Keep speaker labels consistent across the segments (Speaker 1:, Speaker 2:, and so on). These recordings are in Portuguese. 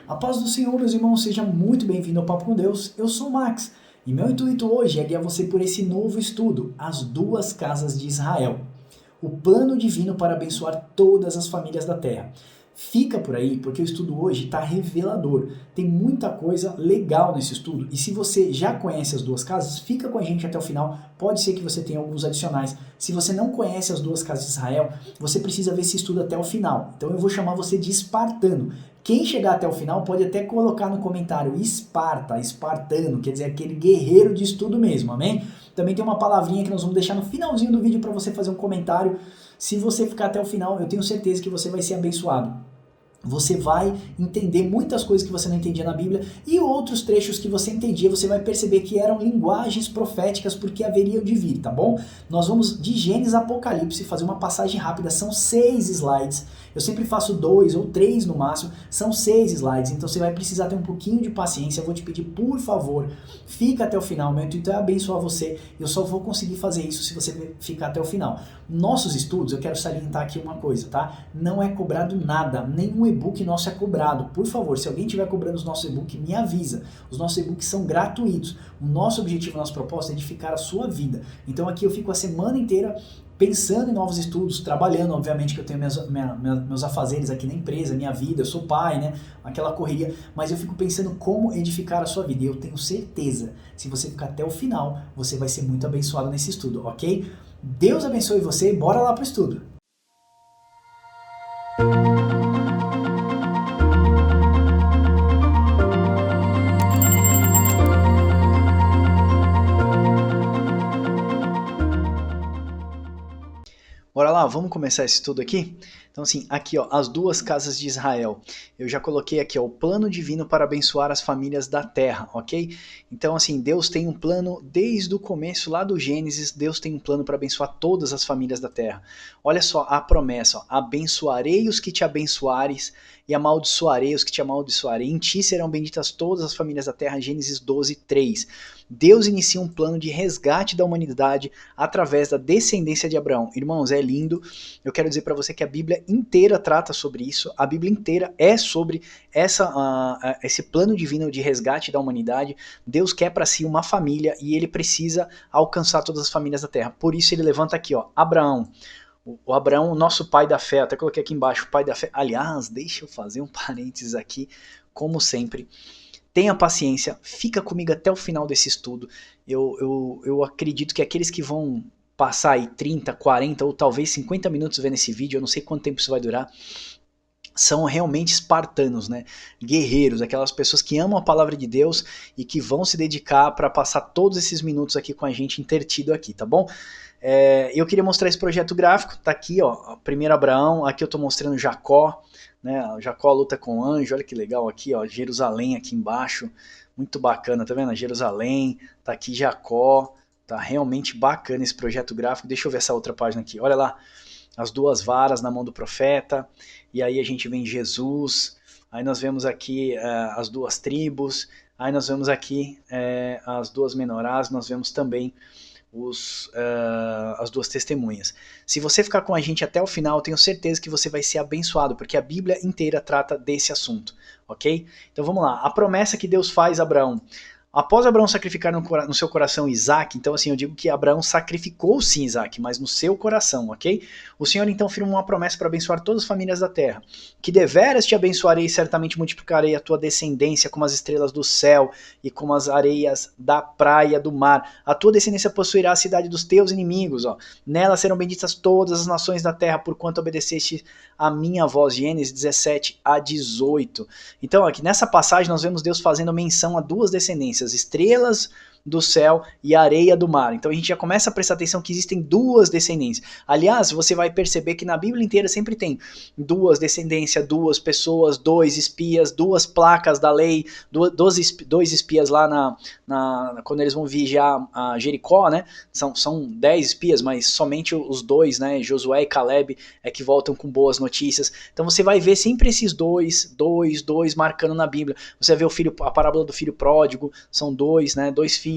Speaker 1: A paz do Senhor, meus irmãos, seja muito bem-vindo ao Papo com Deus. Eu sou o Max e meu intuito hoje é guiar você por esse novo estudo, As Duas Casas de Israel. O plano divino para abençoar todas as famílias da terra. Fica por aí porque o estudo hoje está revelador. Tem muita coisa legal nesse estudo e se você já conhece as duas casas, fica com a gente até o final. Pode ser que você tenha alguns adicionais. Se você não conhece as duas casas de Israel, você precisa ver esse estudo até o final. Então eu vou chamar você de espartano. Quem chegar até o final pode até colocar no comentário Esparta, espartano, quer dizer aquele guerreiro de estudo mesmo, amém? Também tem uma palavrinha que nós vamos deixar no finalzinho do vídeo para você fazer um comentário. Se você ficar até o final, eu tenho certeza que você vai ser abençoado. Você vai entender muitas coisas que você não entendia na Bíblia e outros trechos que você entendia, você vai perceber que eram linguagens proféticas porque haveriam de vir, tá bom? Nós vamos de Gênesis a Apocalipse fazer uma passagem rápida, são 6 slides. Eu sempre faço 2 ou 3 no máximo, são 6 slides, então você vai precisar ter um pouquinho de paciência. Eu vou te pedir, por favor, fica até o final, meu intuito é abençoar você. Eu só vou conseguir fazer isso se você ficar até o final. Nossos estudos, eu quero salientar aqui uma coisa, tá? Não é cobrado nada, nenhum e-book nosso é cobrado. Por favor, se alguém estiver cobrando os nossos e-books, me avisa. Os nossos e-books são gratuitos. O nosso objetivo, a nossa proposta é edificar a sua vida. Então aqui eu fico a semana inteira pensando em novos estudos, trabalhando, obviamente que eu tenho meus afazeres aqui na empresa, minha vida, eu sou pai, né, aquela correria, mas eu fico pensando como edificar a sua vida, e eu tenho certeza, se você ficar até o final, você vai ser muito abençoado nesse estudo, ok? Deus abençoe você, bora lá pro estudo! Bora lá, vamos começar esse estudo aqui? Então assim, aqui ó, as duas casas de Israel. Eu já coloquei aqui ó, o plano divino para abençoar as famílias da terra, ok? Então assim, Deus tem um plano desde o começo, lá do Gênesis, Deus tem um plano para abençoar todas as famílias da terra. Olha só a promessa, ó, abençoarei os que te abençoares e amaldiçoarei os que te amaldiçoarem. Em ti serão benditas todas as famílias da terra, Gênesis 12, 3. Deus inicia um plano de resgate da humanidade através da descendência de Abraão. Irmãos, é lindo. Eu quero dizer para você que a Bíblia inteira trata sobre isso. A Bíblia inteira é sobre esse plano divino de resgate da humanidade. Deus quer para si uma família e ele precisa alcançar todas as famílias da terra. Por isso ele levanta aqui, ó, Abraão. O Abraão, nosso pai da fé, até coloquei aqui embaixo, pai da fé. Aliás, deixa eu fazer um parênteses aqui, como sempre. Tenha paciência, fica comigo até o final desse estudo. Eu acredito que aqueles que vão passar aí 30, 40 ou talvez 50 minutos vendo esse vídeo, eu não sei quanto tempo isso vai durar, são realmente espartanos, né? Guerreiros, aquelas pessoas que amam a palavra de Deus e que vão se dedicar para passar todos esses minutos aqui com a gente intertido aqui, tá bom? Eu queria mostrar esse projeto gráfico, tá aqui, ó, primeiro Abraão, aqui eu tô mostrando Jacó, né? Jacó luta com o anjo, olha que legal aqui, ó, Jerusalém aqui embaixo, muito bacana, tá vendo? Jerusalém, tá aqui Jacó, tá realmente bacana esse projeto gráfico. Deixa eu ver essa outra página aqui, olha lá, as duas varas na mão do profeta, e aí a gente vê Jesus, aí nós vemos aqui as duas tribos, aí nós vemos aqui as duas menorás, nós vemos também as duas testemunhas. Se você ficar com a gente até o final, eu tenho certeza que você vai ser abençoado, porque a Bíblia inteira trata desse assunto, ok? Então vamos lá, a promessa que Deus faz a Abraão. Após Abraão sacrificar no seu coração Isaac, então assim, eu digo que Abraão sacrificou sim Isaac, mas no seu coração, ok? O Senhor então firma uma promessa para abençoar todas as famílias da terra, que deveras te abençoarei e certamente multiplicarei a tua descendência como as estrelas do céu e como as areias da praia do mar. A tua descendência possuirá a cidade dos teus inimigos, ó. Nela serão benditas todas as nações da terra, porquanto obedeceste a minha voz. Gênesis 17 a 18. Então aqui nessa passagem nós vemos Deus fazendo menção a duas descendências, as estrelas do céu e a areia do mar. Então a gente já começa a prestar atenção que existem duas descendências. Aliás, você vai perceber que na Bíblia inteira sempre tem duas descendências, duas pessoas, dois espias, duas placas da lei, dois espias lá quando eles vão vigiar a Jericó, né? São 10 espias, mas somente os dois, né? Josué e Caleb é que voltam com boas notícias. Então você vai ver sempre esses dois marcando na Bíblia. Você vai ver a parábola do filho pródigo, são dois, né? Dois filhos.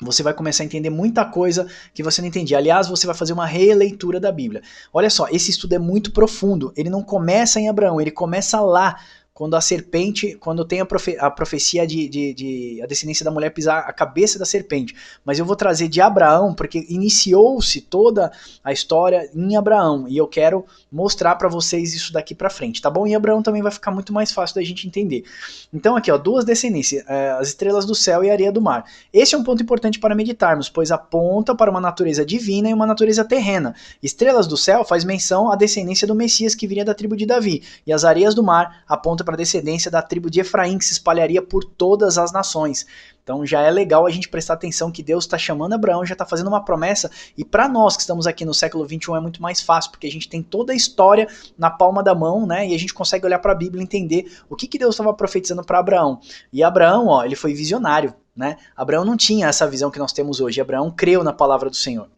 Speaker 1: Você vai começar a entender muita coisa que você não entendia. Aliás, você vai fazer uma releitura da Bíblia. Olha só, esse estudo é muito profundo. Ele não começa em Abraão, ele começa lá, quando a serpente, quando tem a profecia de a descendência da mulher pisar a cabeça da serpente. Mas eu vou trazer de Abraão, porque iniciou-se toda a história em Abraão, e eu quero mostrar para vocês isso daqui para frente, tá bom? E Abraão também vai ficar muito mais fácil da gente entender. Então aqui, ó, duas descendências, as estrelas do céu e a areia do mar. Esse é um ponto importante para meditarmos, pois aponta para uma natureza divina e uma natureza terrena. Estrelas do céu faz menção à descendência do Messias que viria da tribo de Davi, e as areias do mar apontam para a descendência da tribo de Efraim, que se espalharia por todas as nações. Então já é legal a gente prestar atenção que Deus está chamando Abraão, já está fazendo uma promessa, e para nós que estamos aqui no século 21 é muito mais fácil, porque a gente tem toda a história na palma da mão, né? E a gente consegue olhar para a Bíblia e entender o que Deus estava profetizando para Abraão. E Abraão, ó, ele foi visionário, né? Abraão não tinha essa visão que nós temos hoje, Abraão creu na palavra do Senhor.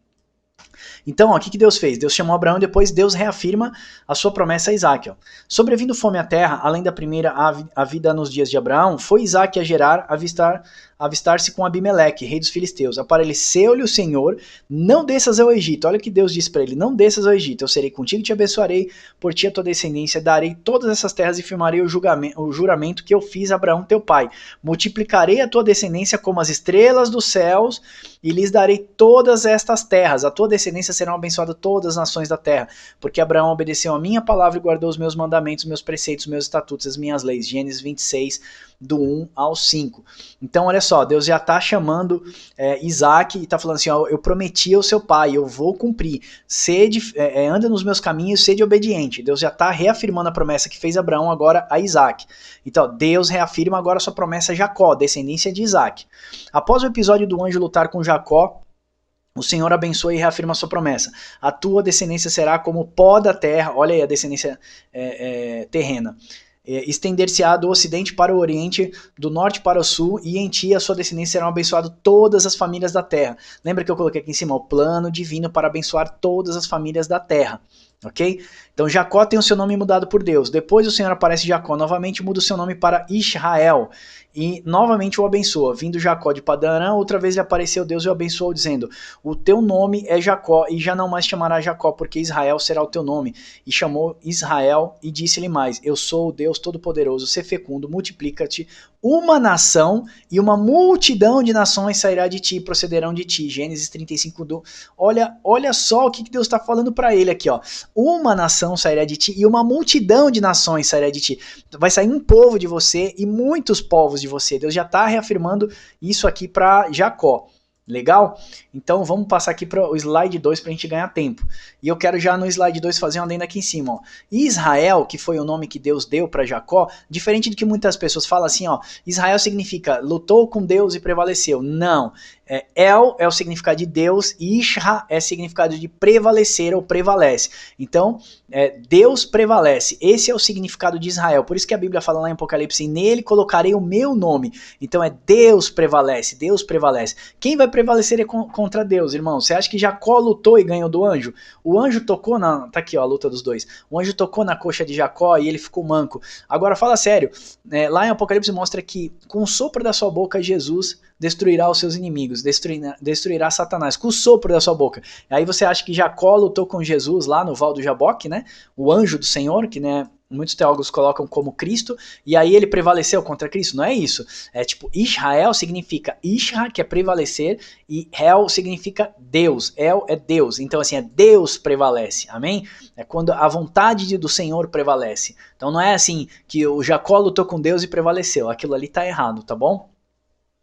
Speaker 1: Então, ó, o que Deus fez? Deus chamou Abraão e depois Deus reafirma a sua promessa a Isaac. Ó. Sobrevindo fome à terra, além da primeira a vida nos dias de Abraão, foi Isaac a gerar, avistar-se com Abimeleque, rei dos filisteus. Apareceu-lhe o Senhor, não desças ao Egito. Olha o que Deus disse para ele, não desças ao Egito, eu serei contigo e te abençoarei, por ti a tua descendência, darei todas essas terras e firmarei o juramento que eu fiz a Abraão teu pai. Multiplicarei a tua descendência como as estrelas dos céus e lhes darei todas estas terras. A tua descendência serão abençoadas todas as nações da terra, porque Abraão obedeceu a minha palavra e guardou os meus mandamentos, meus preceitos, meus estatutos, as minhas leis. Gênesis 26, do 1 ao 5. Então, olha só, Deus já está chamando Isaac e está falando assim, ó, eu prometi ao seu pai, eu vou cumprir, anda nos meus caminhos, sede obediente. Deus já está reafirmando a promessa que fez Abraão agora a Isaac. Então, Deus reafirma agora a sua promessa a Jacó, descendência de Isaac. Após o episódio do anjo lutar com Jacó, o Senhor abençoa e reafirma a sua promessa. A tua descendência será como o pó da terra, olha aí a descendência terrena. Estender-se-á do ocidente para o oriente, do norte para o sul, e em ti a sua descendência serão abençoadas todas as famílias da terra. Lembra que eu coloquei aqui em cima o plano divino para abençoar todas as famílias da terra. Ok? Então Jacó tem o seu nome mudado por Deus. Depois o Senhor aparece Jacó novamente, muda o seu nome para Israel e novamente o abençoa. Vindo Jacó de Padan-Aram, outra vez lhe apareceu Deus e o abençoou, dizendo, o teu nome é Jacó, e já não mais chamará Jacó, porque Israel será o teu nome. E chamou Israel e disse-lhe mais, eu sou o Deus Todo-Poderoso, sê fecundo, multiplica-te, uma nação e uma multidão de nações sairá de ti, procederão de ti. Gênesis 35, olha só o que Deus está falando para ele aqui, ó. Uma nação sairá de ti e uma multidão de nações sairá de ti. Vai sair um povo de você e muitos povos de você. Deus já está reafirmando isso aqui para Jacó. Legal? Então vamos passar aqui para o slide 2 para a gente ganhar tempo. E eu quero já no slide 2 fazer um adendo aqui em cima. Ó. Israel, que foi o nome que Deus deu para Jacó, diferente do que muitas pessoas falam assim, ó, Israel significa lutou com Deus e prevaleceu. Não. El é o significado de Deus e Isha é o significado de prevalecer ou prevalece. Então, Deus prevalece. Esse é o significado de Israel. Por isso que a Bíblia fala lá em Apocalipse, nele colocarei o meu nome. Então é Deus prevalece, Deus prevalece. Quem vai prevalecer contra Deus, irmão? Você acha que Jacó lutou e ganhou do anjo? O anjo tocou na... Tá aqui, ó, a luta dos dois. O anjo tocou na coxa de Jacó e ele ficou manco. Agora, fala sério. Lá em Apocalipse mostra que com o sopro da sua boca, Jesus destruirá os seus inimigos, destruirá Satanás, com o sopro da sua boca. Aí você acha que Jacó lutou com Jesus lá no Val do Jaboque, né? O anjo do Senhor, que né, muitos teólogos colocam como Cristo, e aí ele prevaleceu contra Cristo. Não é isso. É tipo, Israel significa Isha, que é prevalecer, e El significa Deus. El é Deus. Então assim, Deus prevalece. Amém? É quando a vontade do Senhor prevalece. Então não é assim que o Jacó lutou com Deus e prevaleceu. Aquilo ali tá errado, tá bom?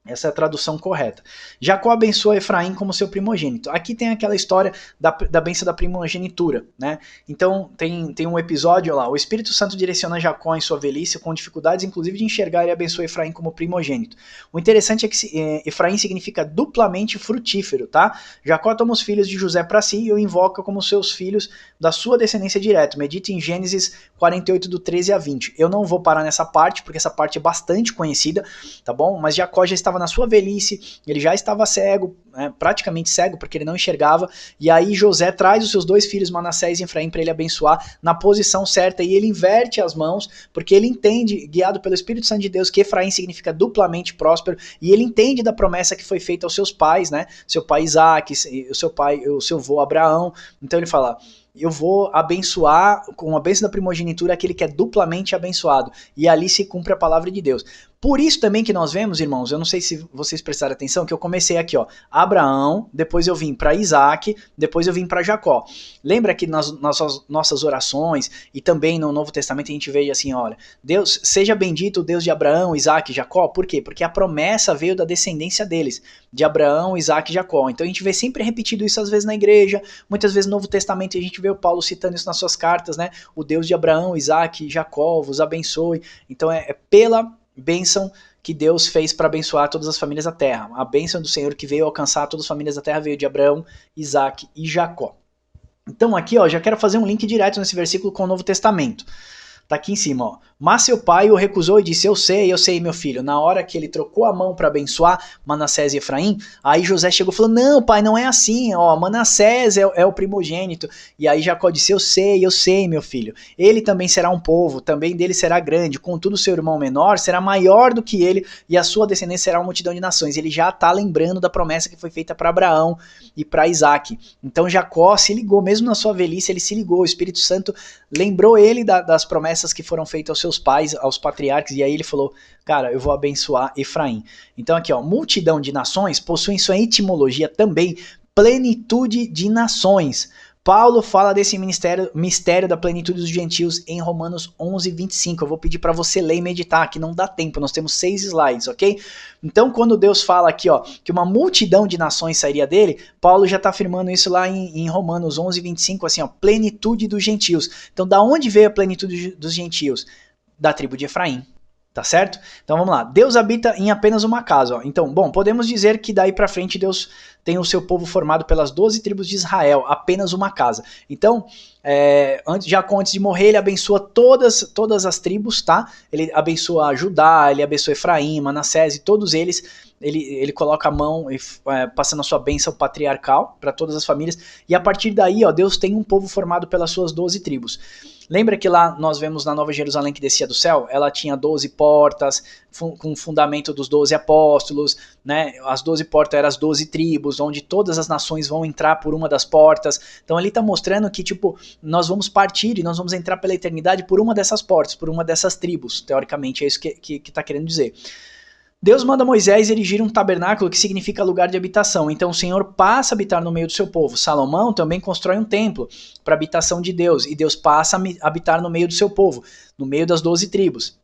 Speaker 1: Essa é a tradução correta. Jacó abençoa Efraim como seu primogênito. Aqui tem aquela história da bênção da primogenitura, né? Então tem um episódio lá, o Espírito Santo direciona Jacó em sua velhice, com dificuldades inclusive de enxergar, e abençoa Efraim como primogênito. O interessante é que Efraim significa duplamente frutífero, tá? Jacó toma os filhos de José para si e o invoca como seus filhos da sua descendência direta. Medita em Gênesis 48, do 13 a 20. Eu não vou parar nessa parte, porque essa parte é bastante conhecida, tá bom? Mas Jacó já estava na sua velhice, ele já estava cego, né, praticamente cego, porque ele não enxergava, e aí José traz os seus dois filhos, Manassés e Efraim, para ele abençoar na posição certa, e ele inverte as mãos, porque ele entende, guiado pelo Espírito Santo de Deus, que Efraim significa duplamente próspero, e ele entende da promessa que foi feita aos seus pais, né, seu pai Isaac, o seu avô Abraão. Então ele fala, eu vou abençoar, com a bênção da primogenitura, aquele que é duplamente abençoado. E ali se cumpre a palavra de Deus. Por isso também que nós vemos, irmãos, eu não sei se vocês prestaram atenção, que eu comecei aqui, ó, Abraão, depois eu vim para Isaac, depois eu vim para Jacó. Lembra que nas nossas orações e também no Novo Testamento a gente vê assim, olha, Deus, seja bendito o Deus de Abraão, Isaac e Jacó. Por quê? Porque a promessa veio da descendência deles, de Abraão, Isaac e Jacó. Então a gente vê sempre repetido isso às vezes na igreja, muitas vezes no Novo Testamento a gente vê o Paulo citando isso nas suas cartas, né? O Deus de Abraão, Isaac e Jacó vos abençoe. Então é pela bênção que Deus fez para abençoar todas as famílias da terra. A bênção do Senhor que veio alcançar todas as famílias da terra veio de Abraão, Isaac e Jacó. Então aqui, ó, já quero fazer um link direto nesse versículo com o Novo Testamento. Tá aqui em cima, ó. Mas seu pai o recusou e disse, eu sei, meu filho. Na hora que ele trocou a mão para abençoar Manassés e Efraim, aí José chegou e falou, não, pai, não é assim, ó, Manassés é o primogênito. E aí Jacó disse, eu sei, meu filho. Ele também será um povo, também dele será grande, contudo seu irmão menor será maior do que ele e a sua descendência será uma multidão de nações. Ele já tá lembrando da promessa que foi feita para Abraão e para Isaac. Então Jacó se ligou, mesmo na sua velhice, ele se ligou, o Espírito Santo lembrou ele das promessas que foram feitas aos seus pais, aos patriarcas, e aí ele falou, cara, eu vou abençoar Efraim. Então aqui, ó, multidão de nações possui em sua etimologia também plenitude de nações. Paulo fala desse mistério da plenitude dos gentios em Romanos 11, 25. Eu vou pedir para você ler e meditar, que não dá tempo, nós temos 6 slides, ok? Então, quando Deus fala aqui, ó, que uma multidão de nações sairia dele, Paulo já está afirmando isso lá em Romanos 11, 25, assim, ó, plenitude dos gentios. Então, da onde veio a plenitude dos gentios? Da tribo de Efraim. Tá certo? Então vamos lá. Deus habita em apenas uma casa. Ó. Então, bom, podemos dizer que daí pra frente Deus tem o seu povo formado pelas 12 tribos de Israel, apenas uma casa. Então, Jacó, antes de morrer, ele abençoa todas as tribos, tá? Ele abençoa Judá, ele abençoa Efraim, Manassés e todos eles. Ele coloca a mão, passando a sua bênção patriarcal para todas as famílias. E a partir daí, ó, Deus tem um povo formado pelas suas 12 tribos. Lembra que lá nós vemos na Nova Jerusalém que descia do céu? Ela tinha 12 portas, com o fundamento dos 12 apóstolos, né? As 12 portas eram as 12 tribos, onde todas as nações vão entrar por uma das portas. Então ali está mostrando que, tipo, nós vamos partir e nós vamos entrar pela eternidade por uma dessas portas, por uma dessas tribos. Teoricamente é isso que está querendo dizer. Deus manda Moisés erigir um tabernáculo que significa lugar de habitação. Então o Senhor passa a habitar no meio do seu povo. Salomão também constrói um templo para habitação de Deus. E Deus passa a habitar no meio do seu povo, no meio das 12 tribos.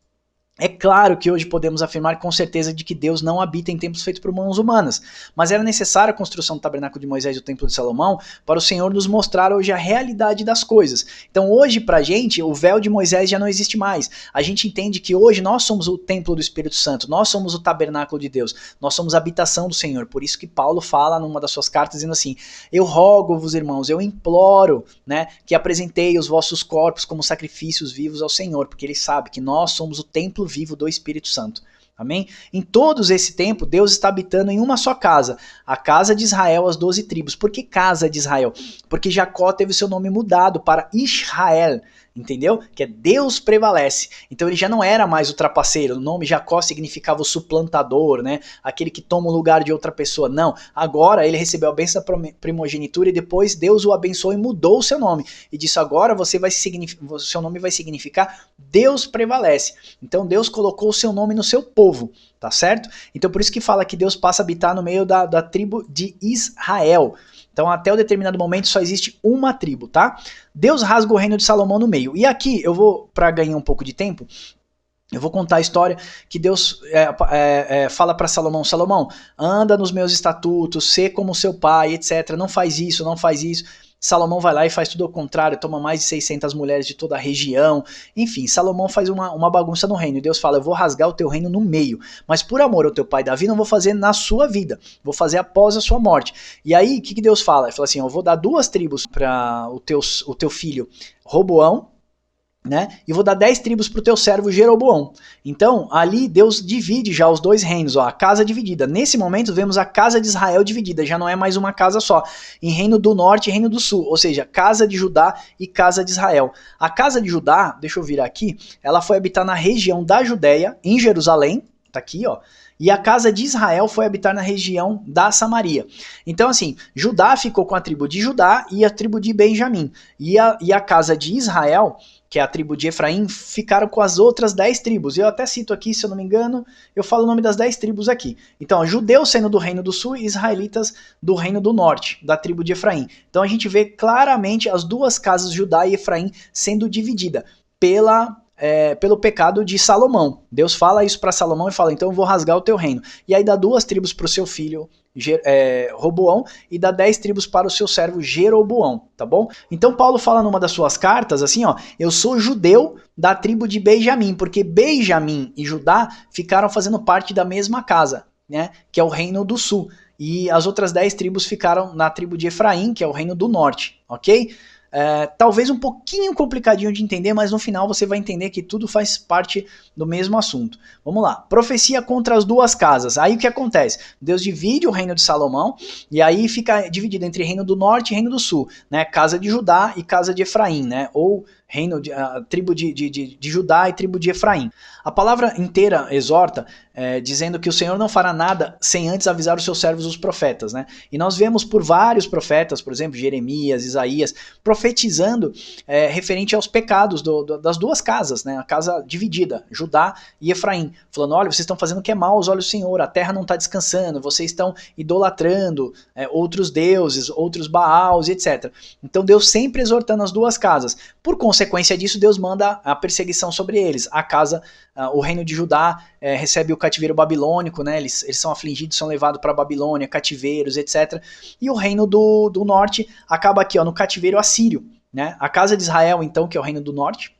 Speaker 1: É claro que hoje podemos afirmar com certeza de que Deus não habita em templos feitos por mãos humanas, mas era necessária a construção do tabernáculo de Moisés e do templo de Salomão para o Senhor nos mostrar hoje a realidade das coisas. Então hoje pra gente o véu de Moisés já não existe mais. A gente entende que hoje nós somos o templo do Espírito Santo, nós somos o tabernáculo de Deus, nós somos a habitação do Senhor. Por isso que Paulo fala numa das suas cartas dizendo assim, eu rogo-vos, irmãos, eu imploro, né, que apresentei os vossos corpos como sacrifícios vivos ao Senhor, porque ele sabe que nós somos o templo vivo do Espírito Santo. Amém? Em todos esse tempo, Deus está habitando em uma só casa, a casa de Israel, as 12 tribos. Por que casa de Israel? Porque Jacó teve seu nome mudado para Israel, entendeu? Que é Deus prevalece. Então ele já não era mais o trapaceiro, o nome Jacó significava o suplantador, né? Aquele que toma o lugar de outra pessoa. Não, agora ele recebeu a bênção da primogenitura e depois Deus o abençoou e mudou o seu nome. E disse, agora seu nome vai significar Deus prevalece. Então Deus colocou o seu nome no seu povo, tá certo? Então por isso que fala que Deus passa a habitar no meio da tribo de Israel. Então até um determinado momento só existe uma tribo, tá? Deus rasga o reino de Salomão no meio. E aqui eu vou, para ganhar um pouco de tempo, eu vou contar a história que Deus fala para Salomão, Salomão, anda nos meus estatutos, sê como seu pai, etc. Não faz isso, não faz isso. Salomão vai lá e faz tudo ao contrário, toma mais de 600 mulheres de toda a região. Enfim, Salomão faz uma bagunça no reino. E Deus fala, eu vou rasgar o teu reino no meio. Mas por amor ao teu pai Davi, não vou fazer na sua vida. Vou fazer após a sua morte. E aí, o que Deus fala? Ele fala assim, eu vou dar 2 tribos para o teu filho Roboão, né? E vou dar 10 tribos para o teu servo Jeroboão. Então, ali Deus divide já os 2 reinos, ó, a casa dividida. Nesse momento, vemos a casa de Israel dividida, já não é mais uma casa só, em reino do norte e reino do sul, ou seja, casa de Judá e casa de Israel. A casa de Judá, deixa eu virar aqui, ela foi habitar na região da Judéia, em Jerusalém, tá aqui, ó. E a casa de Israel foi habitar na região da Samaria. Então, assim, Judá ficou com a tribo de Judá e a tribo de Benjamim. E a casa de Israel, que é a tribo de Efraim, ficaram com as outras 10 tribos. Eu até cito aqui, se eu não me engano, eu falo o nome das 10 tribos aqui. Então, judeus sendo do reino do sul e israelitas do reino do norte, da tribo de Efraim. Então, a gente vê claramente as duas casas, Judá e Efraim, sendo divididas pelo pecado de Salomão. Deus fala isso para Salomão e fala, então eu vou rasgar o teu reino. E aí dá 2 tribos para o seu filho Roboão e dá 10 tribos para o seu servo Jeroboão, tá bom? Então Paulo fala numa das suas cartas assim, ó, eu sou judeu da tribo de Benjamim, porque Benjamim e Judá ficaram fazendo parte da mesma casa, né, que é o reino do sul. E as outras 10 tribos ficaram na tribo de Efraim, que é o reino do norte, ok? Talvez um pouquinho complicadinho de entender, mas no final você vai entender que tudo faz parte do mesmo assunto. Vamos lá, profecia contra as duas casas. Aí o que acontece? Deus divide o reino de Salomão e aí fica dividido entre reino do norte e reino do sul, né? Casa de Judá e casa de Efraim, né? Ou tribo de Judá e tribo de Efraim. A palavra inteira exorta, dizendo que o Senhor não fará nada sem antes avisar os seus servos, os profetas, né? E nós vemos por vários profetas, por exemplo, Jeremias, Isaías, profetizando referente aos pecados das duas casas, né? A casa dividida, Judá e Efraim, falando, olha, vocês estão fazendo o que é mal aos olhos do Senhor, a terra não está descansando, vocês estão idolatrando outros deuses, outros Baals, etc. Então Deus sempre exortando as duas casas. Por consequência disso, Deus manda a perseguição sobre eles. O reino de Judá recebe o cativeiro babilônico, né? Eles são afligidos, são levados para a Babilônia, cativeiros, etc. E o reino do norte acaba aqui, ó, no cativeiro assírio, né? A casa de Israel, então, que é o reino do norte,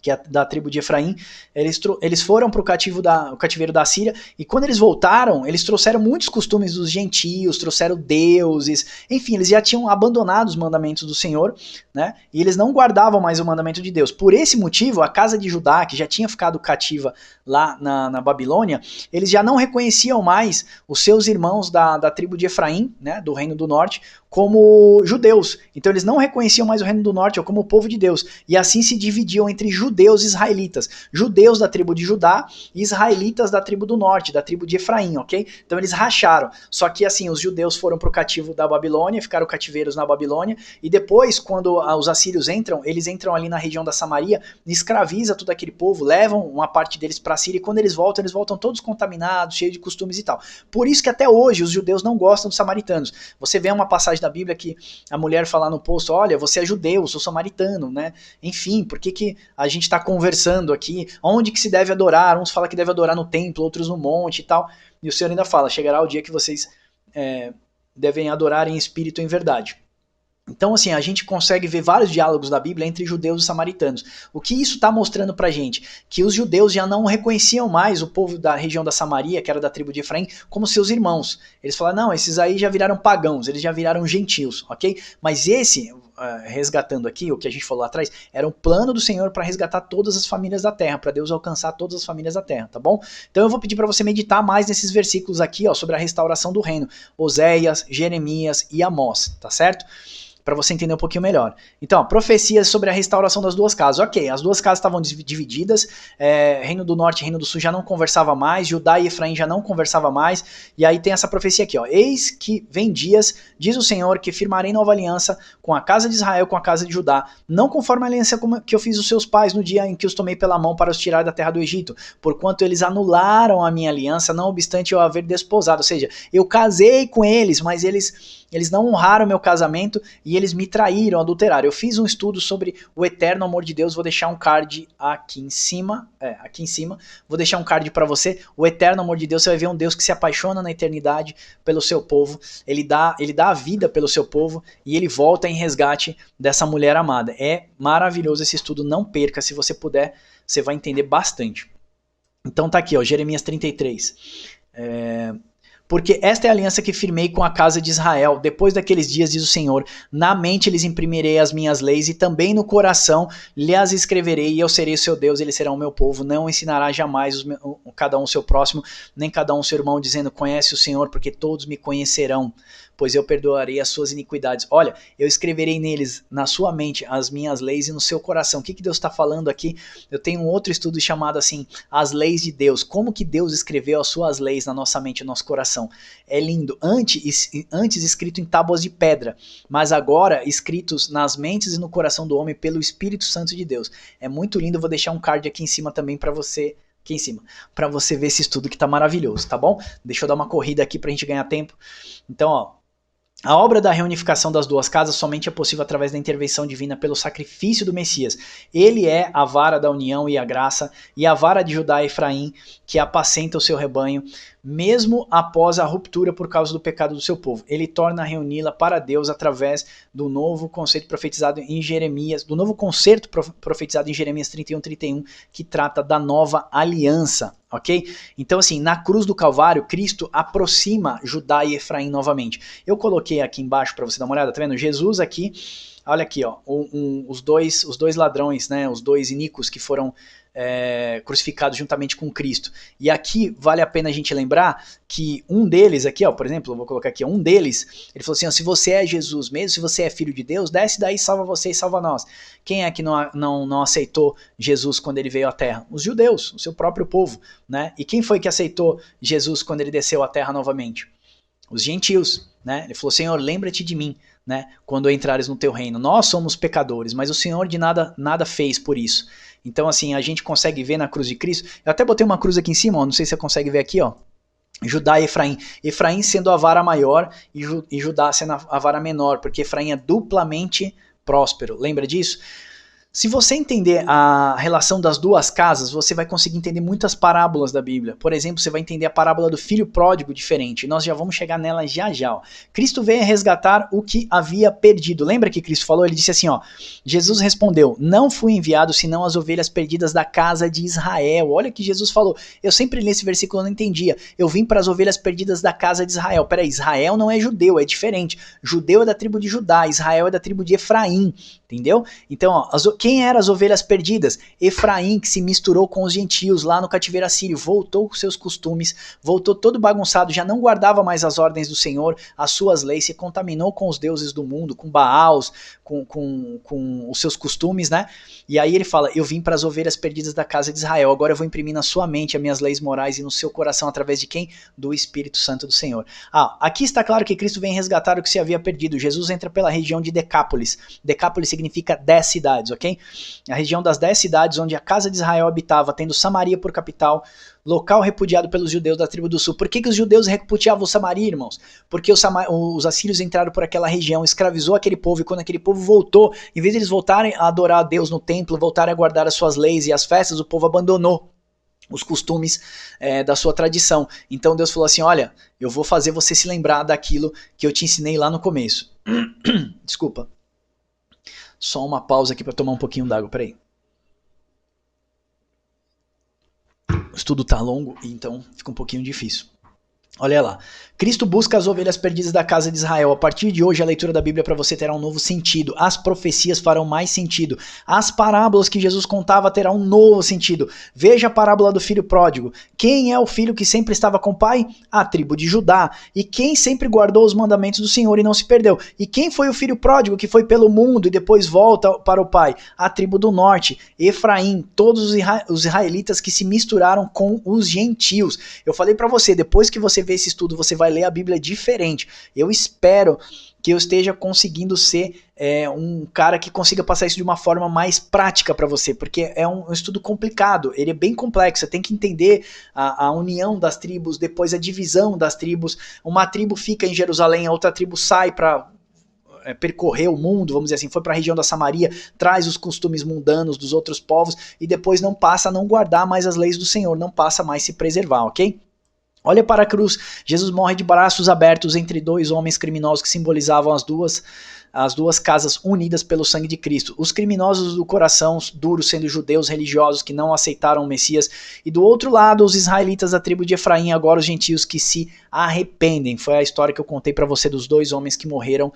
Speaker 1: que é da tribo de Efraim, eles foram para o cativeiro da Síria, e quando eles voltaram, eles trouxeram muitos costumes dos gentios, trouxeram deuses, enfim, eles já tinham abandonado os mandamentos do Senhor, né? E eles não guardavam mais o mandamento de Deus. Por esse motivo, a casa de Judá, que já tinha ficado cativa lá na Babilônia, eles já não reconheciam mais os seus irmãos da tribo de Efraim, né, do reino do norte, como judeus. Então eles não reconheciam mais o reino do norte como o povo de Deus. E assim se dividiam entre judeus e israelitas. Judeus da tribo de Judá e israelitas da tribo do norte, da tribo de Efraim, ok? Então eles racharam. Só que assim, os judeus foram para o cativo da Babilônia, ficaram cativeiros na Babilônia, e depois, quando os assírios entram, eles entram ali na região da Samaria, escraviza todo aquele povo, levam uma parte deles para a Síria, e quando eles voltam todos contaminados, cheios de costumes e tal. Por isso que até hoje os judeus não gostam dos samaritanos. Você vê uma passagem da Bíblia que a mulher fala no posto, olha, você é judeu, eu sou samaritano, né? Enfim, por que a gente está conversando aqui? Onde que se deve adorar? Uns falam que deve adorar no templo, outros no monte e tal. E o Senhor ainda fala, chegará o dia que vocês devem adorar em espírito e em verdade. Então, assim, a gente consegue ver vários diálogos da Bíblia entre judeus e samaritanos. O que isso está mostrando pra gente? Que os judeus já não reconheciam mais o povo da região da Samaria, que era da tribo de Efraim, como seus irmãos. Eles falaram, não, esses aí já viraram pagãos, eles já viraram gentios, ok? Mas esse, resgatando aqui, o que a gente falou lá atrás, era um plano do Senhor para resgatar todas as famílias da terra, para Deus alcançar todas as famílias da terra, tá bom? Então eu vou pedir para você meditar mais nesses versículos aqui, ó, sobre a restauração do reino. Oséias, Jeremias e Amós, tá certo? Para você entender um pouquinho melhor. Então, ó, profecias sobre a restauração das duas casas. Ok, as duas casas estavam divididas, reino do norte e reino do sul já não conversava mais, Judá e Efraim já não conversava mais, e aí tem essa profecia aqui, ó, eis que vem dias, diz o Senhor, que firmarei nova aliança com a casa de Israel, com a casa de Judá, não conforme a aliança que eu fiz os seus pais no dia em que os tomei pela mão para os tirar da terra do Egito, porquanto eles anularam a minha aliança, não obstante eu haver desposado, ou seja, eu casei com eles, mas eles não honraram meu casamento e eles me traíram, adulteraram. Eu fiz um estudo sobre o eterno amor de Deus, vou deixar um card aqui em cima, vou deixar um card para você. O eterno amor de Deus, você vai ver um Deus que se apaixona na eternidade pelo seu povo, ele dá a vida pelo seu povo e ele volta em resgate dessa mulher amada. É maravilhoso esse estudo, não perca, se você puder, você vai entender bastante. Então tá aqui, ó, Jeremias 33. Porque esta é a aliança que firmei com a casa de Israel. Depois daqueles dias, diz o Senhor, na mente lhes imprimirei as minhas leis e também no coração lhes escreverei e eu serei o seu Deus, eles serão o meu povo. Não ensinará jamais cada um o seu próximo, nem cada um o seu irmão, dizendo, conhece o Senhor, porque todos me conhecerão. pois eu perdoarei as suas iniquidades. Olha, eu escreverei neles, na sua mente, as minhas leis e no seu coração. O que Deus está falando aqui? Eu tenho um outro estudo chamado assim, as leis de Deus. Como que Deus escreveu as suas leis na nossa mente e no nosso coração? É lindo. Antes escrito em tábuas de pedra, mas agora escritos nas mentes e no coração do homem pelo Espírito Santo de Deus. É muito lindo, eu vou deixar um card aqui em cima também para você, aqui em cima, para você ver esse estudo que tá maravilhoso, tá bom? Deixa eu dar uma corrida aqui pra gente ganhar tempo. Então, ó, a obra da reunificação das duas casas somente é possível através da intervenção divina pelo sacrifício do Messias. Ele é a vara da união e a graça, e a vara de Judá e Efraim, que apacenta o seu rebanho, mesmo após a ruptura por causa do pecado do seu povo. Ele torna a reuni-la para Deus através do novo conceito profetizado em Jeremias, do novo concerto profetizado em Jeremias 31:31, que trata da nova aliança, ok? Então, assim, na cruz do Calvário, Cristo aproxima Judá e Efraim novamente. Eu coloquei aqui embaixo para você dar uma olhada, tá vendo? Jesus aqui, olha aqui, ó, os dois ladrões, né, os dois iníquos que foram crucificados juntamente com Cristo. E aqui vale a pena a gente lembrar que um deles aqui, ó, por exemplo, eu vou colocar aqui, ó, um deles, ele falou assim, ó, se você é Jesus mesmo, se você é filho de Deus, desce daí, salva você e salva nós. Quem é que não aceitou Jesus quando ele veio à Terra? Os judeus, o seu próprio povo, né? E quem foi que aceitou Jesus quando ele desceu à Terra novamente? Os gentios, né? Ele falou, Senhor, lembra-te de mim, né? Quando entrares no teu reino. Nós somos pecadores, mas o Senhor de nada fez por isso. Então, assim, a gente consegue ver na cruz de Cristo. Eu até botei uma cruz aqui em cima, ó, não sei se você consegue ver aqui, ó. Judá e Efraim. Efraim sendo a vara maior e Judá sendo a vara menor, porque Efraim é duplamente próspero. Lembra disso? Se você entender a relação das duas casas, você vai conseguir entender muitas parábolas da Bíblia. Por exemplo, você vai entender a parábola do filho pródigo diferente. Nós já vamos chegar nela já já. Ó. Cristo veio resgatar o que havia perdido. Lembra que Cristo falou? Ele disse assim, ó, Jesus respondeu, não fui enviado senão as ovelhas perdidas da casa de Israel. Olha que Jesus falou. Eu sempre li esse versículo e não entendia. Eu vim para as ovelhas perdidas da casa de Israel. Peraí, Israel não é judeu, é diferente. Judeu é da tribo de Judá, Israel é da tribo de Efraim. Entendeu? Então, ó, quem eram as ovelhas perdidas? Efraim, que se misturou com os gentios lá no cativeiro assírio, voltou com seus costumes, voltou todo bagunçado, já não guardava mais as ordens do Senhor, as suas leis, se contaminou com os deuses do mundo, com Baals, com os seus costumes, né? E aí ele fala, eu vim para as ovelhas perdidas da casa de Israel, agora eu vou imprimir na sua mente as minhas leis morais e no seu coração, através de quem? Do Espírito Santo do Senhor. Ah, aqui está claro que Cristo vem resgatar o que se havia perdido. Jesus entra pela região de Decápolis. Decápolis significa 10 cidades, ok? A região das 10 cidades onde a casa de Israel habitava, tendo Samaria por capital, local repudiado pelos judeus da tribo do sul. Por que os judeus repudiavam Samaria, irmãos? Porque os assírios entraram por aquela região, escravizou aquele povo, e quando aquele povo voltou, em vez de eles voltarem a adorar a Deus no templo, voltarem a guardar as suas leis e as festas, o povo abandonou os costumes da sua tradição. Então Deus falou assim, olha, eu vou fazer você se lembrar daquilo que eu te ensinei lá no começo. Desculpa. Só uma pausa aqui para tomar um pouquinho d'água, peraí. O estudo tá longo, então fica um pouquinho difícil. Olha lá. Cristo busca as ovelhas perdidas da casa de Israel. A partir de hoje, a leitura da Bíblia para você terá um novo sentido. As profecias farão mais sentido. As parábolas que Jesus contava terão um novo sentido. Veja a parábola do filho pródigo. Quem é o filho que sempre estava com o pai? A tribo de Judá. E quem sempre guardou os mandamentos do Senhor e não se perdeu? E quem foi o filho pródigo que foi pelo mundo e depois volta para o pai? A tribo do norte, Efraim. Todos os israelitas que se misturaram com os gentios. Eu falei para você, depois que você ver esse estudo, você vai ler a Bíblia diferente. Eu espero que eu esteja conseguindo ser um cara que consiga passar isso de uma forma mais prática para você, porque é um estudo complicado, ele é bem complexo, você tem que entender a união das tribos, depois a divisão das tribos. Uma tribo fica em Jerusalém, a outra tribo sai para percorrer o mundo, vamos dizer assim, foi para a região da Samaria, traz os costumes mundanos dos outros povos e depois não passa a não guardar mais as leis do Senhor, não passa mais a se preservar, ok? Olha para a cruz, Jesus morre de braços abertos entre dois homens criminosos que simbolizavam as duas casas unidas pelo sangue de Cristo. Os criminosos do coração duro sendo judeus religiosos que não aceitaram o Messias, e do outro lado os israelitas da tribo de Efraim, agora os gentios que se arrependem. Foi a história que eu contei para você dos dois homens que morreram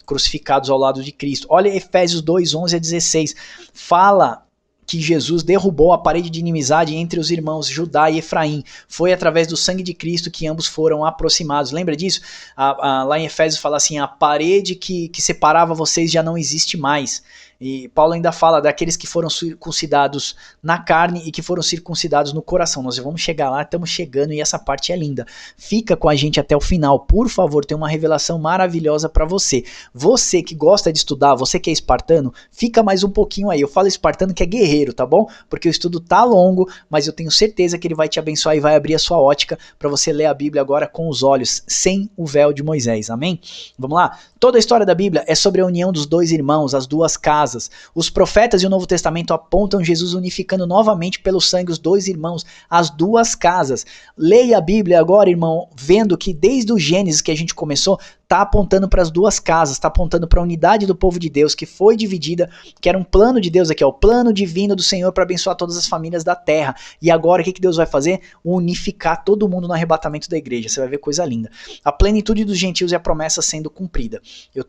Speaker 1: crucificados ao lado de Cristo. Olha Efésios 2, 11 a 16. Fala que Jesus derrubou a parede de inimizade entre os irmãos Judá e Efraim. Foi através do sangue de Cristo que ambos foram aproximados. Lembra disso? Lá em Efésios fala assim, a parede que separava vocês já não existe mais. E Paulo ainda fala daqueles que foram circuncidados na carne e que foram circuncidados no coração. Nós vamos chegar lá, estamos chegando e essa parte é linda. Fica com a gente até o final, por favor, tem uma revelação maravilhosa para você. Você que gosta de estudar, você que é espartano, fica mais um pouquinho aí. Eu falo espartano que é guerreiro, tá bom? Porque o estudo tá longo, mas eu tenho certeza que ele vai te abençoar e vai abrir a sua ótica para você ler a Bíblia agora com os olhos, sem o véu de Moisés, amém? Vamos lá? Toda a história da Bíblia é sobre a união dos dois irmãos, as duas casas. Os profetas e o Novo Testamento apontam Jesus unificando novamente pelo sangue os dois irmãos, as duas casas. Leia a Bíblia agora, irmão, vendo que desde o Gênesis que a gente começou, está apontando para as duas casas, está apontando para a unidade do povo de Deus que foi dividida, que era um plano de Deus aqui, ó, o plano divino do Senhor para abençoar todas as famílias da terra. E agora o que Deus vai fazer? Unificar todo mundo no arrebatamento da igreja. Você vai ver coisa linda. A plenitude dos gentios e a promessa sendo cumprida. Eu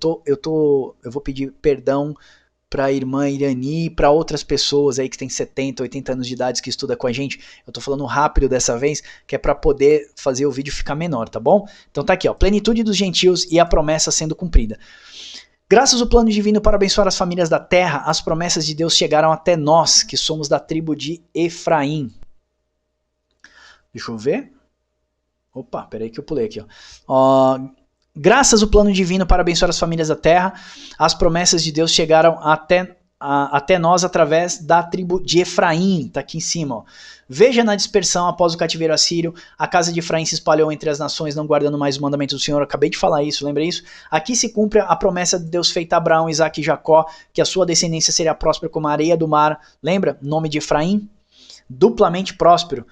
Speaker 1: vou pedir perdão para a irmã Irani e para outras pessoas aí que tem 70, 80 anos de idade que estuda com a gente. Eu tô falando rápido dessa vez, que é para poder fazer o vídeo ficar menor, tá bom? Então tá aqui, ó, plenitude dos gentios e a promessa sendo cumprida. Graças ao plano divino para abençoar as famílias da terra, as promessas de Deus chegaram até nós, que somos da tribo de Efraim. Deixa eu ver. Opa, peraí que eu pulei aqui, ó. Graças ao plano divino para abençoar as famílias da terra, as promessas de Deus chegaram até nós através da tribo de Efraim, tá aqui em cima, ó. Veja na dispersão após o cativeiro assírio, a casa de Efraim se espalhou entre as nações, não guardando mais os mandamentos do Senhor. Eu acabei de falar isso, lembra isso? Aqui se cumpre a promessa de Deus feita a Abraão, Isaque e Jacó, que a sua descendência seria próspera como a areia do mar. Lembra? Nome de Efraim? Duplamente próspero.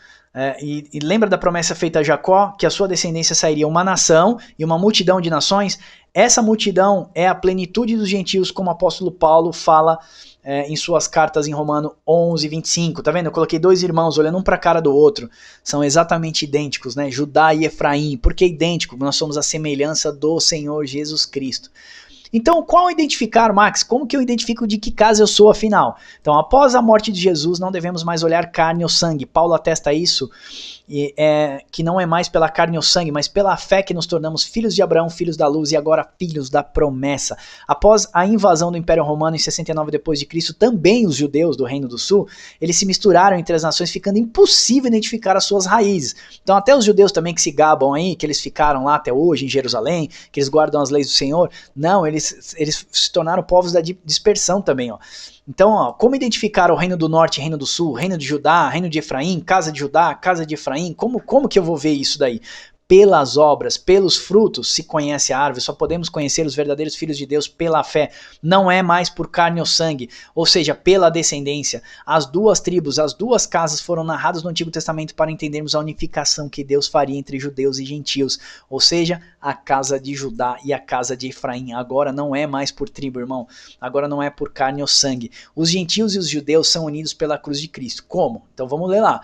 Speaker 1: E lembra da promessa feita a Jacó, que a sua descendência sairia uma nação e uma multidão de nações? Essa multidão é a plenitude dos gentios, como o apóstolo Paulo fala em suas cartas em Romano 11, 25. Tá vendo? Eu coloquei dois irmãos olhando um para a cara do outro. São exatamente idênticos, né? Judá e Efraim. Por que idêntico? Nós somos a semelhança do Senhor Jesus Cristo. Então, qual identificar, Max? Como que eu identifico de que casa eu sou, afinal? Então, após a morte de Jesus, não devemos mais olhar carne ou sangue. Paulo atesta isso, que não é mais pela carne ou sangue, mas pela fé que nos tornamos filhos de Abraão, filhos da luz e agora filhos da promessa. Após a invasão do Império Romano em 69 d.C., também os judeus do Reino do Sul, eles se misturaram entre as nações, ficando impossível identificar as suas raízes. Então, até os judeus também que se gabam aí, que eles ficaram lá até hoje em Jerusalém, que eles guardam as leis do Senhor, não, eles se tornaram povos da dispersão também, ó. Então, ó, como identificar o reino do norte e reino do sul, reino de Judá, reino de Efraim, casa de Judá, casa de Efraim, como que eu vou ver isso daí? Pelas obras, pelos frutos se conhece a árvore, só podemos conhecer os verdadeiros filhos de Deus pela fé, não é mais por carne ou sangue, ou seja, pela descendência. As duas tribos, as duas casas foram narradas no Antigo Testamento para entendermos a unificação que Deus faria entre judeus e gentios, ou seja, a casa de Judá e a casa de Efraim. Agora não é mais por tribo, irmão, agora não é por carne ou sangue. Os gentios e os judeus são unidos pela cruz de Cristo. Como? Então vamos ler lá.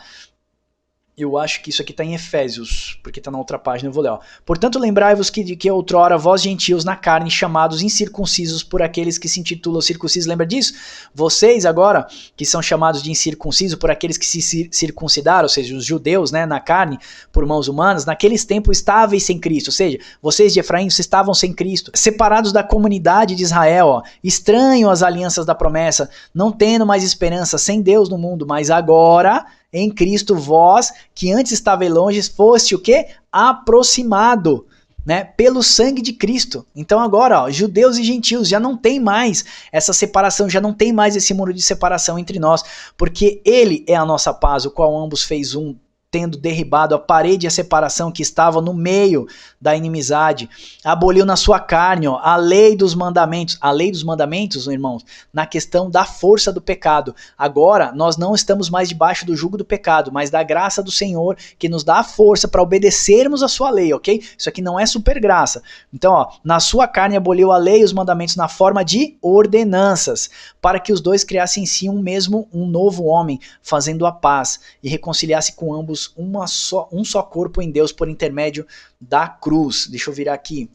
Speaker 1: Eu acho que isso aqui está em Efésios, porque está na outra página, eu vou ler. Ó. Portanto, lembrai-vos que outrora vós gentios na carne, chamados incircuncisos por aqueles que se intitulam circuncisos. Lembra disso? Vocês agora, que são chamados de incircunciso por aqueles que se circuncidaram, ou seja, os judeus, né, na carne, por mãos humanas, naqueles tempos estáveis sem Cristo. Ou seja, vocês de Efraim, vocês estavam sem Cristo, separados da comunidade de Israel, ó, estranhos às alianças da promessa, não tendo mais esperança, sem Deus no mundo, mas agora... em Cristo vós, que antes estavais longe, foste o quê? Aproximado, né? Pelo sangue de Cristo. Então agora, ó, judeus e gentios, já não tem mais essa separação, já não tem mais esse muro de separação entre nós, porque ele é a nossa paz, o qual ambos fez um, tendo derribado a parede e a separação que estava no meio da inimizade, aboliu na sua carne, ó, a lei dos mandamentos, irmãos, na questão da força do pecado. Agora, nós não estamos mais debaixo do jugo do pecado, mas da graça do Senhor, que nos dá a força para obedecermos a sua lei, ok? Isso aqui não é super graça. Então, ó, na sua carne aboliu a lei e os mandamentos na forma de ordenanças, para que os dois criassem em si um novo homem, fazendo a paz, e reconciliasse com ambos um só corpo em Deus por intermédio da cruz. Deixa eu virar aqui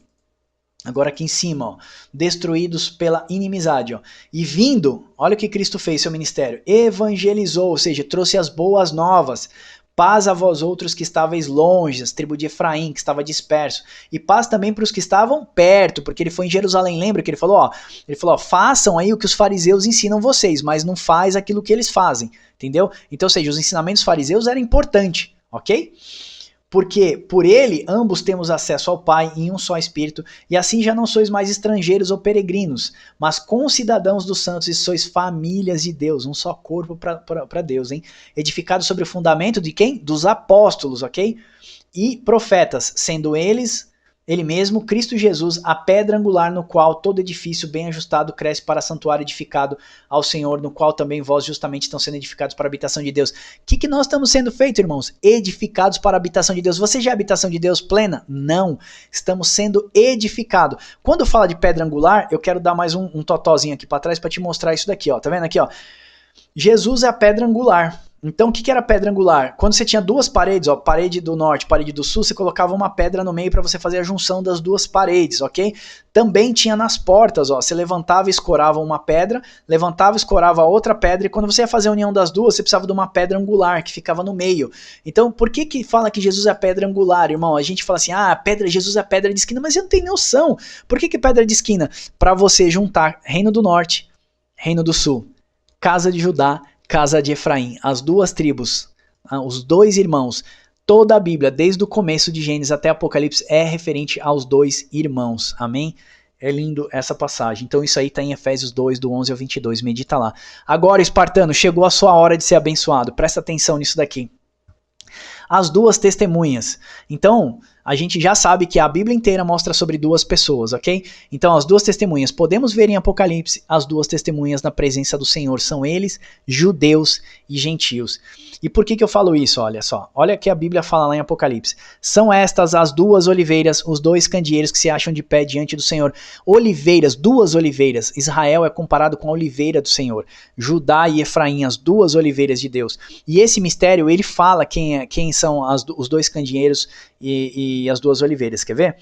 Speaker 1: Agora aqui em cima, ó, destruídos pela inimizade, ó. E vindo, olha o que Cristo fez, seu ministério, evangelizou, ou seja, trouxe as boas novas, paz a vós outros que estáveis longe, as tribos de Efraim, que estava disperso, e paz também para os que estavam perto, porque ele foi em Jerusalém, lembra que ele falou, ó, façam aí o que os fariseus ensinam vocês, mas não faz aquilo que eles fazem, entendeu? Então, ou seja, os ensinamentos fariseus eram importantes, ok? Porque por ele ambos temos acesso ao Pai em um só Espírito, e assim já não sois mais estrangeiros ou peregrinos, mas concidadãos dos santos e sois famílias de Deus, um só corpo para Deus, hein? Edificados sobre o fundamento de quem? Dos apóstolos, ok? E profetas, sendo eles, ele mesmo, Cristo Jesus, a pedra angular no qual todo edifício bem ajustado cresce para santuário edificado ao Senhor, no qual também vós justamente estão sendo edificados para a habitação de Deus. O que nós estamos sendo feitos, irmãos? Edificados para a habitação de Deus. Você já é a habitação de Deus plena? Não. Estamos sendo edificados. Quando fala de pedra angular, eu quero dar mais um totozinho aqui para trás para te mostrar isso daqui, ó. Tá vendo aqui, ó? Jesus é a pedra angular. Então, o que era pedra angular? Quando você tinha duas paredes, ó, parede do norte, parede do sul, você colocava uma pedra no meio para você fazer a junção das duas paredes, ok? Também tinha nas portas, ó, você levantava e escorava uma pedra, levantava e escorava outra pedra, e quando você ia fazer a união das duas, você precisava de uma pedra angular que ficava no meio. Então, por que fala que Jesus é a pedra angular, irmão? A gente fala assim, Jesus é a pedra de esquina, mas eu não tenho noção. Por que pedra de esquina? Para você juntar Reino do Norte, Reino do Sul, casa de Judá, casa de Efraim, as duas tribos, os dois irmãos. Toda a Bíblia, desde o começo de Gênesis até Apocalipse, é referente aos dois irmãos. Amém? É lindo essa passagem. Então isso aí está em Efésios 2, do 11 ao 22. Medita lá. Agora, espartano, chegou a sua hora de ser abençoado. Presta atenção nisso daqui. As duas testemunhas. Então, a gente já sabe que a Bíblia inteira mostra sobre duas pessoas, ok? Então, as duas testemunhas. Podemos ver em Apocalipse as duas testemunhas na presença do Senhor. São eles, judeus e gentios. E por que eu falo isso? Olha só. Olha o que a Bíblia fala lá em Apocalipse. São estas as duas oliveiras, os dois candeeiros que se acham de pé diante do Senhor. Oliveiras, duas oliveiras. Israel é comparado com a oliveira do Senhor. Judá e Efraim, as duas oliveiras de Deus. E esse mistério, ele fala quem são os dois candeeiros e as duas oliveiras, quer ver?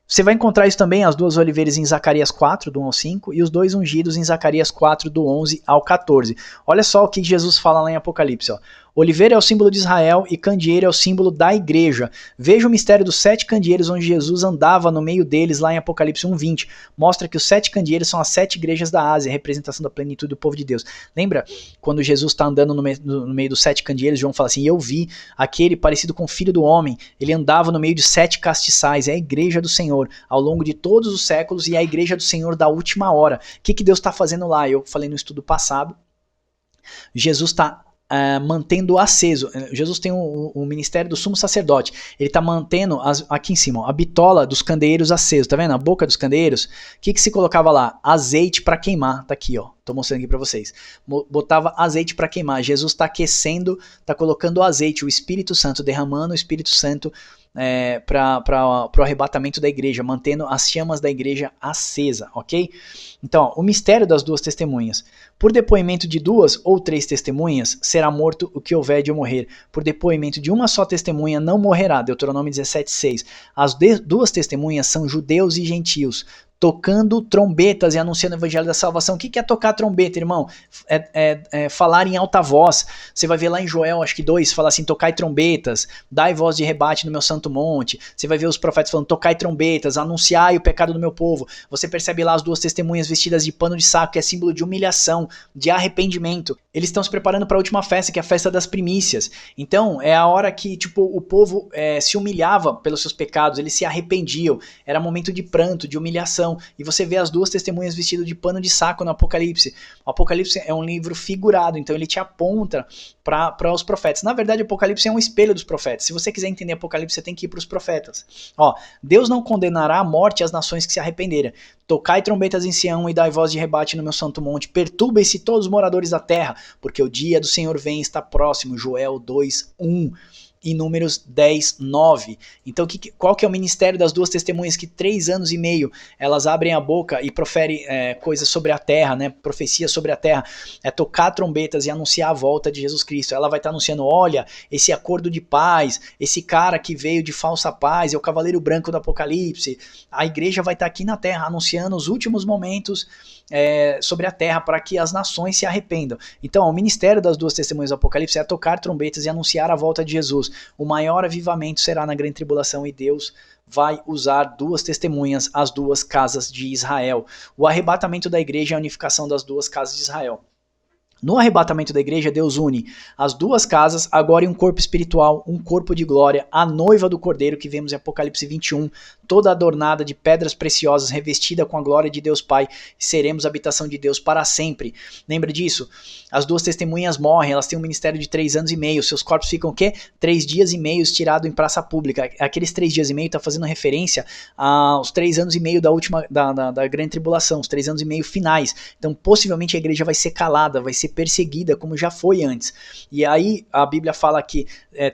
Speaker 1: Você vai encontrar isso também, as duas oliveiras em Zacarias 4, do 1 ao 5, e os dois ungidos em Zacarias 4, do 11 ao 14. Olha só o que Jesus fala lá em Apocalipse, ó. Oliveira é o símbolo de Israel e candeeiro é o símbolo da igreja. Veja o mistério dos 7 candeeiros onde Jesus andava no meio deles lá em Apocalipse 1:20. Mostra que os 7 candeeiros são as 7 igrejas da Ásia, representação da plenitude do povo de Deus. Lembra quando Jesus está andando no meio dos 7 candeeiros, João fala assim, eu vi aquele parecido com o filho do homem, ele andava no meio de 7 castiçais, é a igreja do Senhor, ao longo de todos os séculos e é a igreja do Senhor da última hora. O que Deus está fazendo lá? Eu falei no estudo passado, Jesus está mantendo aceso. Jesus tem o ministério do sumo sacerdote. Ele está mantendo, aqui em cima, a bitola dos candeeiros acesos. Tá vendo? A boca dos candeeiros. O que se colocava lá? Azeite para queimar. Tá aqui, ó. Tô mostrando aqui para vocês. Botava azeite para queimar. Jesus está aquecendo, está colocando o azeite, o Espírito Santo, derramando o Espírito Santo para o arrebatamento da igreja, mantendo as chamas da igreja acesa, ok? Então, ó, o mistério das duas testemunhas. Por depoimento de 2 ou 3 testemunhas, será morto o que houver de morrer. Por depoimento de uma só testemunha, não morrerá. Deuteronômio 17:6. As duas testemunhas são judeus e gentios, tocando trombetas e anunciando o evangelho da salvação. O que é tocar trombeta, irmão? Falar em alta voz. Você vai ver lá em Joel, acho que 2, fala assim, tocai trombetas, dai voz de rebate no meu santo monte. Você vai ver os profetas falando, tocai trombetas, anunciai o pecado do meu povo. Você percebe lá as duas testemunhas vestidas de pano de saco, que é símbolo de humilhação, de arrependimento. Eles estão se preparando para a última festa, que é a festa das primícias. Então, é a hora que o povo se humilhava pelos seus pecados, eles se arrependiam. Era momento de pranto, de humilhação. E você vê as duas testemunhas vestidas de pano de saco no Apocalipse. O Apocalipse é um livro figurado, então ele te aponta para os profetas. Na verdade, o Apocalipse é um espelho dos profetas. Se você quiser entender Apocalipse, você tem que ir para os profetas. Ó, Deus não condenará à morte as nações que se arrependerem. Tocai trombetas em Sião e dai voz de rebate no meu santo monte. Perturbem-se todos os moradores da terra, porque o dia do Senhor vem e está próximo. Joel 2:1. em Números 10, 9. Então, qual que é o ministério das duas testemunhas que 3 anos e meio elas abrem a boca e proferem coisas sobre a terra, né? Profecias sobre a terra, tocar trombetas e anunciar a volta de Jesus Cristo. Ela vai estar anunciando, olha, esse acordo de paz, esse cara que veio de falsa paz, é o cavaleiro branco do Apocalipse. A igreja vai estar aqui na terra anunciando os últimos momentos sobre a terra para que as nações se arrependam. Então, o ministério das duas testemunhas do Apocalipse é tocar trombetas e anunciar a volta de Jesus. O maior avivamento será na grande tribulação e Deus vai usar duas testemunhas, as duas casas de Israel. O arrebatamento da igreja é a unificação das duas casas de Israel. No arrebatamento da igreja, Deus une as duas casas, agora em um corpo espiritual, um corpo de glória, a noiva do Cordeiro, que vemos em Apocalipse 21, toda adornada de pedras preciosas, revestida com a glória de Deus Pai, e seremos habitação de Deus para sempre. Lembra disso? As duas testemunhas morrem, elas têm um ministério de 3 anos e meio, seus corpos ficam o quê? 3 dias e meio tirados em praça pública. Aqueles 3 dias e meio está fazendo referência aos 3 anos e meio da grande tribulação, os 3 anos e meio finais. Então, possivelmente a igreja vai ser calada, vai ser perseguida, como já foi antes. E aí a Bíblia fala que,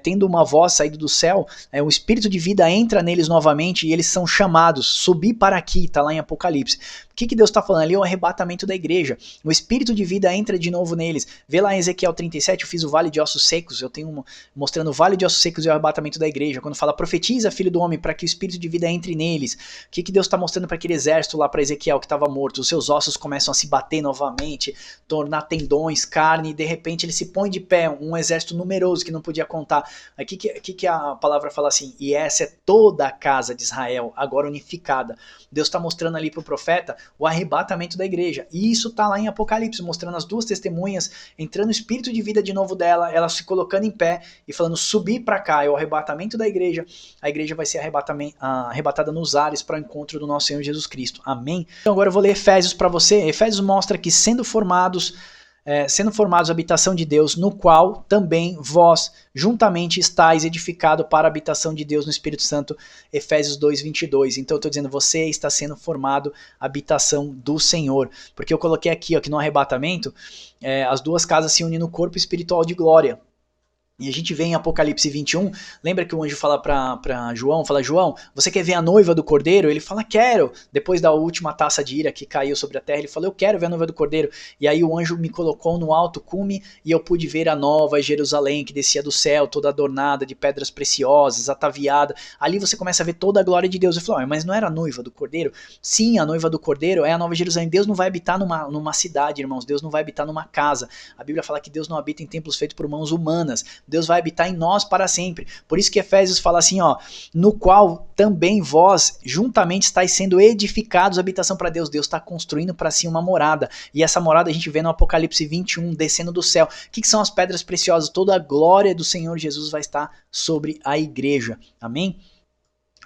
Speaker 1: tendo uma voz saída do céu, o Espírito de vida entra neles novamente e eles são chamados, subir para aqui, está lá em Apocalipse. O que Deus está falando ali? É o arrebatamento da igreja. O Espírito de vida entra de novo neles. Vê lá em Ezequiel 37, eu fiz o vale de ossos secos, eu tenho mostrando o vale de ossos secos e o arrebatamento da igreja. Quando fala, profetiza, filho do homem, para que o Espírito de vida entre neles. O que Deus está mostrando para aquele exército lá, para Ezequiel que estava morto? Os seus ossos começam a se bater novamente, tornar tendões, carne, e de repente ele se põe de pé, um exército numeroso que não podia contar. Aí que a palavra fala assim, e essa é toda a casa de Israel, agora unificada. Deus está mostrando ali para o profeta o arrebatamento da igreja. E isso está lá em Apocalipse, mostrando as duas testemunhas, entrando o espírito de vida de novo dela, ela se colocando em pé e falando, subir para cá, é o arrebatamento da igreja. A igreja vai ser arrebatada nos ares para o encontro do nosso Senhor Jesus Cristo. Amém? Então agora eu vou ler Efésios para você. Efésios mostra que sendo formados a habitação de Deus, no qual também vós juntamente estáis edificado para a habitação de Deus no Espírito Santo, Efésios 2:22. Então eu estou dizendo, você está sendo formado a habitação do Senhor, porque eu coloquei aqui, ó, que no arrebatamento, as duas casas se unem no corpo espiritual de glória. E a gente vê em Apocalipse 21, lembra que o anjo fala para João, João, você quer ver a noiva do Cordeiro? Ele fala, quero. Depois da última taça de ira que caiu sobre a terra, ele falou, eu quero ver a noiva do Cordeiro. E aí o anjo me colocou no alto cume e eu pude ver a nova Jerusalém que descia do céu, toda adornada de pedras preciosas, ataviada. Ali você começa a ver toda a glória de Deus. Eu falei, mas não era a noiva do Cordeiro? Sim, a noiva do Cordeiro é a nova Jerusalém. Deus não vai habitar numa cidade, irmãos. Deus não vai habitar numa casa. A Bíblia fala que Deus não habita em templos feitos por mãos humanas. Deus vai habitar em nós para sempre. Por isso que Efésios fala assim, ó, no qual também vós juntamente estáis sendo edificados habitação para Deus. Deus está construindo para si uma morada. E essa morada a gente vê no Apocalipse 21, descendo do céu. O que são as pedras preciosas? Toda a glória do Senhor Jesus vai estar sobre a igreja. Amém?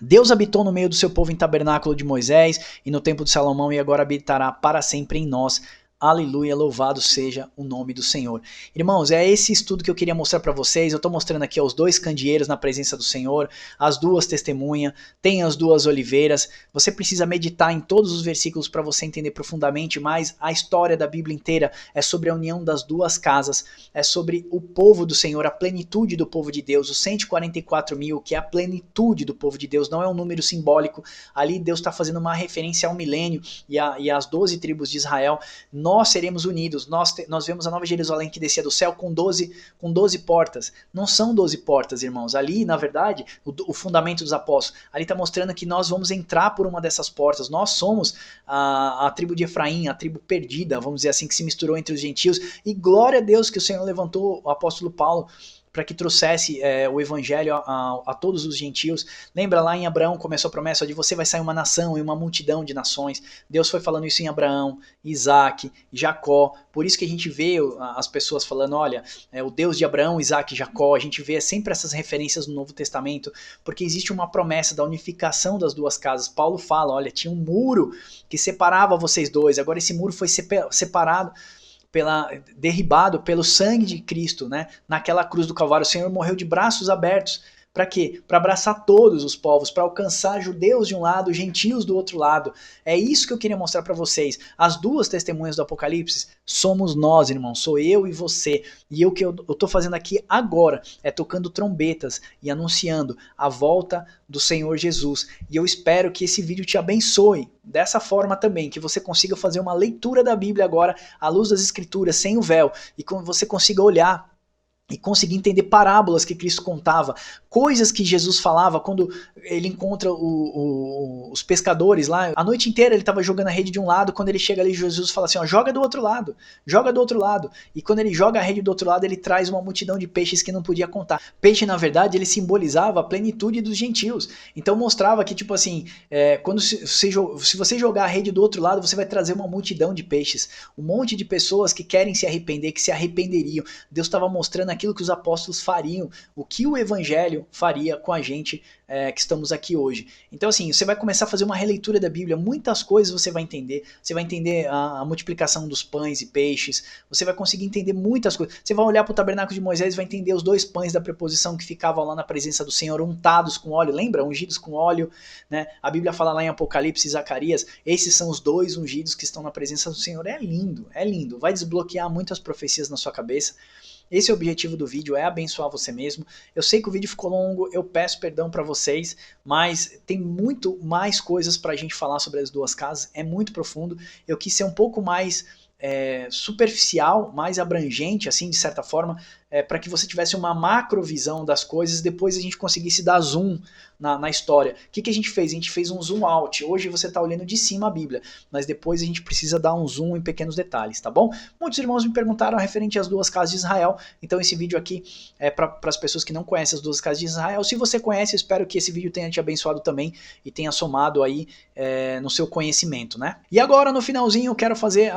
Speaker 1: Deus habitou no meio do seu povo em tabernáculo de Moisés e no templo de Salomão e agora habitará para sempre em nós. Aleluia, louvado seja o nome do Senhor. Irmãos, é esse estudo que eu queria mostrar para vocês. Eu estou mostrando aqui os 2 candeeiros na presença do Senhor, as 2 testemunhas, tem as 2 oliveiras. Você precisa meditar em todos os versículos para você entender profundamente, mas a história da Bíblia inteira é sobre a união das 2 casas, é sobre o povo do Senhor, a plenitude do povo de Deus, os 144 mil, que é a plenitude do povo de Deus, não é um número simbólico. Ali Deus está fazendo uma referência ao milênio e às 12 tribos de Israel. Nós seremos unidos, nós vemos a nova Jerusalém que descia do céu com 12 portas. Não são 12 portas, irmãos. Ali, na verdade, o fundamento dos apóstolos, ali está mostrando que nós vamos entrar por uma dessas portas. Nós somos a tribo de Efraim, a tribo perdida, vamos dizer assim, que se misturou entre os gentios. E glória a Deus que o Senhor levantou o apóstolo Paulo para que trouxesse o evangelho a todos os gentios. Lembra lá em Abraão começou a promessa de você vai sair uma nação e uma multidão de nações. Deus foi falando isso em Abraão, Isaac, Jacó. Por isso que a gente vê as pessoas falando, olha, o Deus de Abraão, Isaac e Jacó. A gente vê sempre essas referências no Novo Testamento, porque existe uma promessa da unificação das 2 casas. Paulo fala, olha, tinha um muro que separava vocês dois, agora esse muro foi separado, derribado pelo sangue de Cristo, né? Naquela cruz do Calvário, o Senhor morreu de braços abertos Para quê? Para abraçar todos os povos, para alcançar judeus de um lado, gentios do outro lado. É isso que eu queria mostrar para vocês. As duas testemunhas do Apocalipse somos nós, irmão. Sou eu e você. E o que eu tô fazendo aqui agora é tocando trombetas e anunciando a volta do Senhor Jesus. E eu espero que esse vídeo te abençoe dessa forma também, que você consiga fazer uma leitura da Bíblia agora à luz das Escrituras, sem o véu, e que você consiga olhar e conseguir entender parábolas que Cristo contava, coisas que Jesus falava quando ele encontra os pescadores lá. A noite inteira ele estava jogando a rede de um lado, quando ele chega ali, Jesus fala assim, ó, joga do outro lado, joga do outro lado. E quando ele joga a rede do outro lado, ele traz uma multidão de peixes que não podia contar. Peixe, na verdade, ele simbolizava a plenitude dos gentios. Então mostrava que, tipo assim, se você jogar a rede do outro lado, você vai trazer uma multidão de peixes. Um monte de pessoas que querem se arrepender, que se arrependeriam. Deus estava mostrando aquilo que os apóstolos fariam, o que o evangelho faria com a gente que estamos aqui hoje. Então assim, você vai começar a fazer uma releitura da Bíblia, muitas coisas você vai entender a multiplicação dos pães e peixes, você vai conseguir entender muitas coisas, você vai olhar para o tabernáculo de Moisés e vai entender os 2 pães da preposição que ficavam lá na presença do Senhor, untados com óleo, lembra? Ungidos com óleo, né? A Bíblia fala lá em Apocalipse e Zacarias, esses são os 2 ungidos que estão na presença do Senhor. É lindo, vai desbloquear muitas profecias na sua cabeça. Esse é o objetivo do vídeo, é abençoar você mesmo. Eu sei que o vídeo ficou longo, eu peço perdão para vocês, mas tem muito mais coisas para a gente falar sobre as duas casas, é muito profundo. Eu quis ser um pouco mais superficial, mais abrangente, assim, de certa forma, para que você tivesse uma macrovisão das coisas, depois a gente conseguisse dar zoom na história. O que a gente fez? A gente fez um zoom out. Hoje você está olhando de cima a Bíblia, mas depois a gente precisa dar um zoom em pequenos detalhes, tá bom? Muitos irmãos me perguntaram referente às duas casas de Israel, então esse vídeo aqui é para as pessoas que não conhecem as duas casas de Israel. Se você conhece, eu espero que esse vídeo tenha te abençoado também e tenha somado aí no seu conhecimento, né? E agora, no finalzinho, eu quero fazer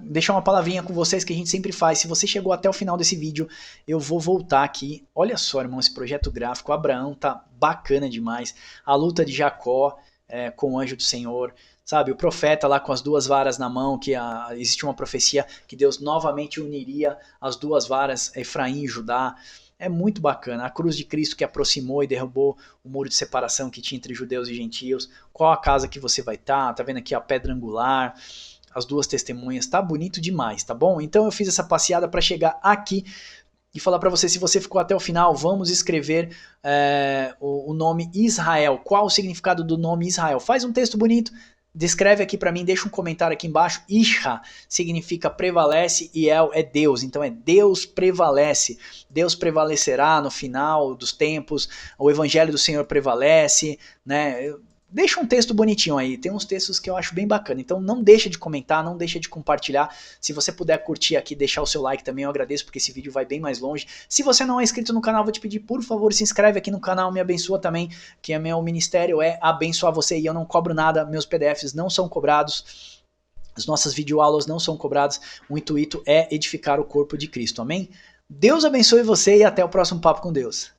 Speaker 1: deixar uma palavrinha com vocês que a gente sempre faz. Se você chegou até o final desse vídeo, eu vou voltar aqui. Olha só, irmão, esse projeto gráfico. Abraão tá bacana demais. A luta de Jacó com o anjo do Senhor. Sabe, o profeta lá com as 2 varas na mão, que existe uma profecia que Deus novamente uniria as 2 varas, Efraim e Judá. É muito bacana. A cruz de Cristo que aproximou e derrubou o muro de separação que tinha entre judeus e gentios. Qual a casa que você vai estar? Tá vendo aqui a pedra angular, as 2 testemunhas, tá bonito demais, tá bom? Então eu fiz essa passeada para chegar aqui e falar para você, se você ficou até o final, vamos escrever o nome Israel. Qual o significado do nome Israel? Faz um texto bonito, descreve aqui para mim, deixa um comentário aqui embaixo. Isha significa prevalece e El é Deus, então é Deus prevalece. Deus prevalecerá no final dos tempos, o evangelho do Senhor prevalece, né? Deixa um texto bonitinho aí, tem uns textos que eu acho bem bacana, então não deixa de comentar, não deixa de compartilhar. Se você puder curtir aqui, deixar o seu like também, eu agradeço, porque esse vídeo vai bem mais longe. Se você não é inscrito no canal, vou te pedir, por favor, se inscreve aqui no canal, me abençoa também, que meu ministério é abençoar você e eu não cobro nada, meus PDFs não são cobrados, as nossas videoaulas não são cobradas, o intuito é edificar o corpo de Cristo, amém? Deus abençoe você e até o próximo Papo com Deus.